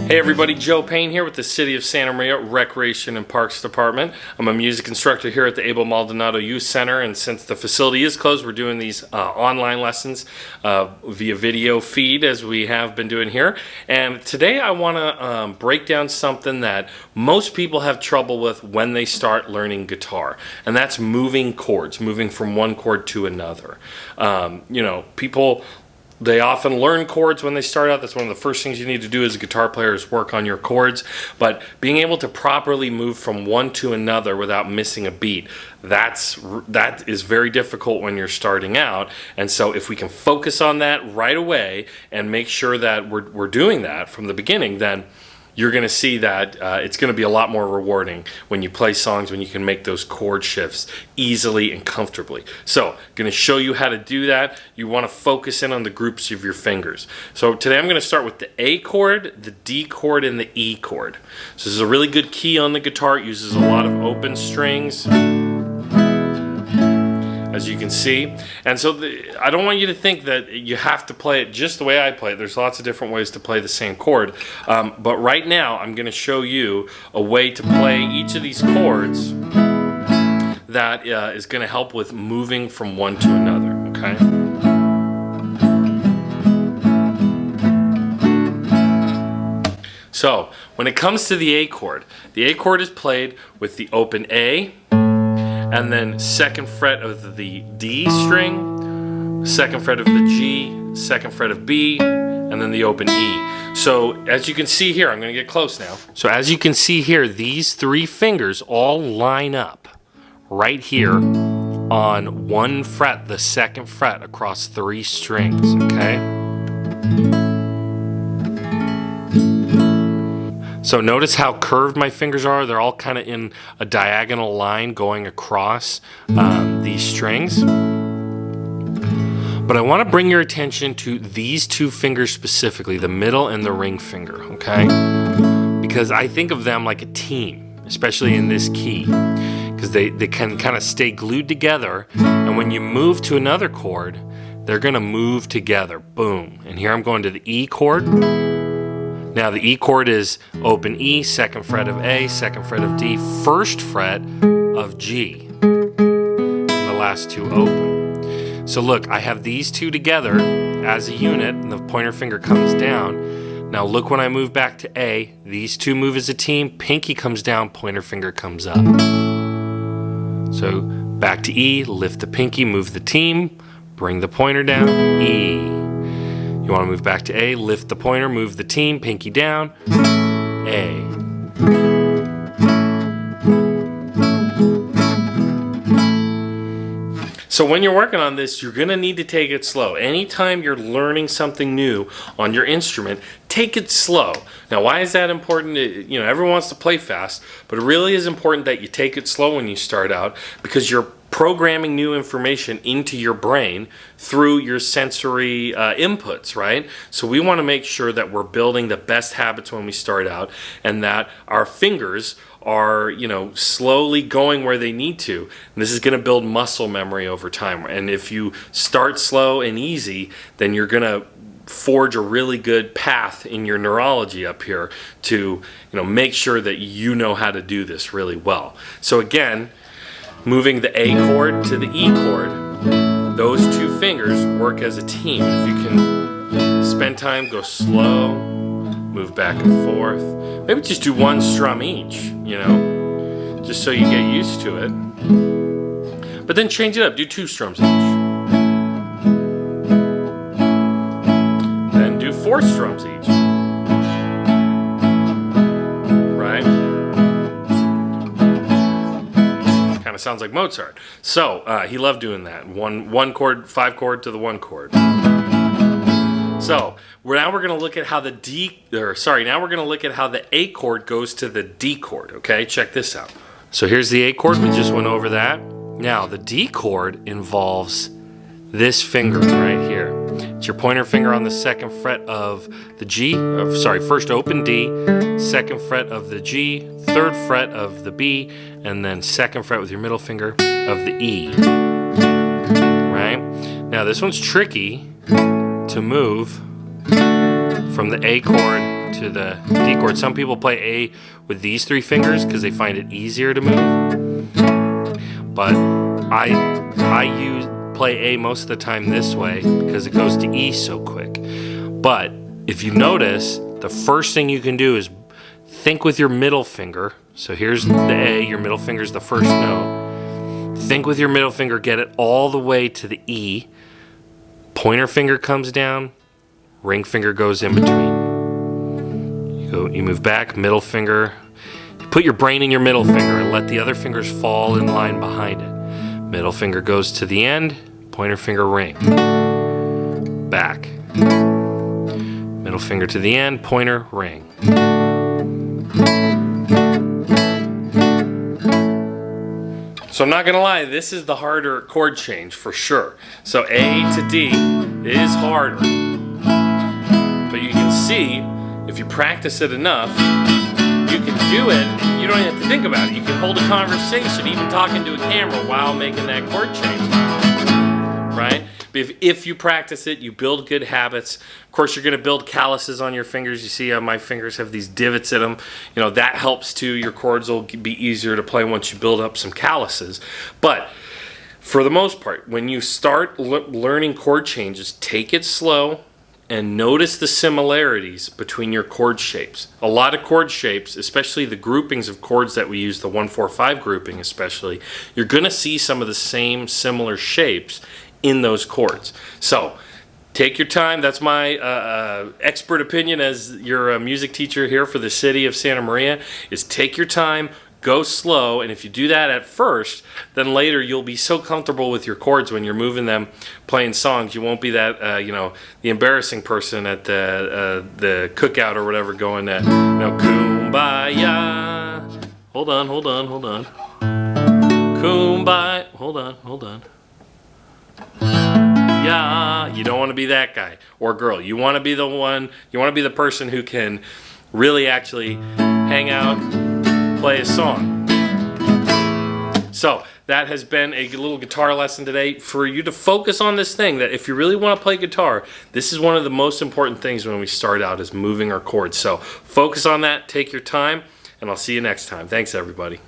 Hey everybody, Joe Payne here with the City of Santa Maria Recreation and Parks Department. I'm a music instructor here at the Abel Maldonado Youth Center, and since the facility is closed, we're doing these online lessons via video feed as we have been doing here. And today I want to break down something that most people have trouble with when they start learning guitar, and that's moving chords, moving from one chord to another. People, they often learn chords when they start out. That's one of the first things you need to do as a guitar player is work on your chords. But being able to properly move from one to another without missing a beat, that is very difficult when you're starting out. And so if we can focus on that right away and make sure that we're doing that from the beginning, then you're going to see that it's going to be a lot more rewarding when you play songs when you can make those chord shifts easily and comfortably. So, going to show you how to do that. You want to focus in on the groups of your fingers. So today I'm going to start with the A chord, the D chord, and the E chord. So this is a really good key on the guitar. It uses a lot of open strings, as you can see. And so I don't want you to think that you have to play it just the way I play it. There's lots of different ways to play the same chord. But right now I'm going to show you a way to play each of these chords that is going to help with moving from one to another, okay? So when it comes to the A chord is played with the open A, and then second fret of the D string, second fret of the G, second fret of B, and then the open E. So as you can see here, I'm going to get close now. So as you can see here, these three fingers all line up right here on one fret, the second fret across three strings, okay? So notice how curved my fingers are. They're all kind of in a diagonal line going across these strings. But I want to bring your attention to these two fingers specifically, the middle and the ring finger, okay? Because I think of them like a team, especially in this key, because they can kind of stay glued together, and when you move to another chord, they're going to move together, boom. And here I'm going to the E chord. Now the E chord is open E, second fret of A, second fret of D, first fret of G, and the last two open. So look, I have these two together as a unit, and the pointer finger comes down. Now look, when I move back to A, these two move as a team, pinky comes down, pointer finger comes up. So back to E, lift the pinky, move the team, bring the pointer down, E. You want to move back to A, lift the pointer, move the team, pinky down, A. So when you're working on this, you're going to need to take it slow. Anytime you're learning something new on your instrument, take it slow. Now, why is that important? Everyone wants to play fast, but it really is important that you take it slow when you start out, because you're programming new information into your brain through your sensory inputs, right? So we want to make sure that we're building the best habits when we start out, and that our fingers are, slowly going where they need to. And this is going to build muscle memory over time. And if you start slow and easy, then you're going to forge a really good path in your neurology up here to, make sure that you know how to do this really well. So again, moving the A chord to the E chord, those two fingers work as a team. If you can spend time, go slow, move back and forth. Maybe just do one strum each, just so you get used to it. But then change it up, do two strums each. Then do four strums each. Sounds like Mozart. So he loved doing that. One chord, five chord to the one chord. So now we're going to look at how the A chord goes to the D chord. Okay, check this out. So here's the A chord. We just went over that. Now the D chord involves this finger right here. It's your pointer finger on the second fret of the G, first open D, second fret of the G, third fret of the B, and then second fret with your middle finger of the E. Right? Now this one's tricky to move from the A chord to the D chord. Some people play A with these 3 fingers because they find it easier to move. But I play A most of the time this way because it goes to E so quick. But if you notice, the first thing you can do is think with your middle finger. So here's the A, your middle finger is the first note. Think with your middle finger, get it all the way to the E. Pointer finger comes down, ring finger goes in between. You move back, middle finger. Put your brain in your middle finger and let the other fingers fall in line behind it. Middle finger goes to the end, pointer finger ring. Back. Middle finger to the end, pointer ring. So I'm not gonna lie, this is the harder chord change for sure. So A to D is harder. But you can see, if you practice it enough, you can do it. You don't even have to think about it. You can hold a conversation, even talking to a camera while making that chord change, right? If you practice it, you build good habits. Of course, you're going to build calluses on your fingers. You see how my fingers have these divots in them. You know, that helps too. Your chords will be easier to play once you build up some calluses. But for the most part, when you start learning chord changes, take it slow and notice the similarities between your chord shapes. A lot of chord shapes, especially the groupings of chords that we use, the 1-4-5 grouping especially, you're going to see some of the same similar shapes in those chords. So take your time. That's my expert opinion as your music teacher here for the city of Santa Maria, is take your time, go slow, and if you do that at first, then later you'll be so comfortable with your chords when you're moving them, playing songs. You won't be that you know, the embarrassing person at the cookout or whatever going to, you know, kumbaya. Hold on. Kumbaya. Hold on. Yeah, you don't want to be that guy or girl. You want to be the one, you want to be the person who can really actually hang out, play a song. So that has been a little guitar lesson today for you to focus on this thing, that if you really want to play guitar, this is one of the most important things when we start out, is moving our chords. So focus on that, take your time, and I'll see you next time. Thanks, everybody.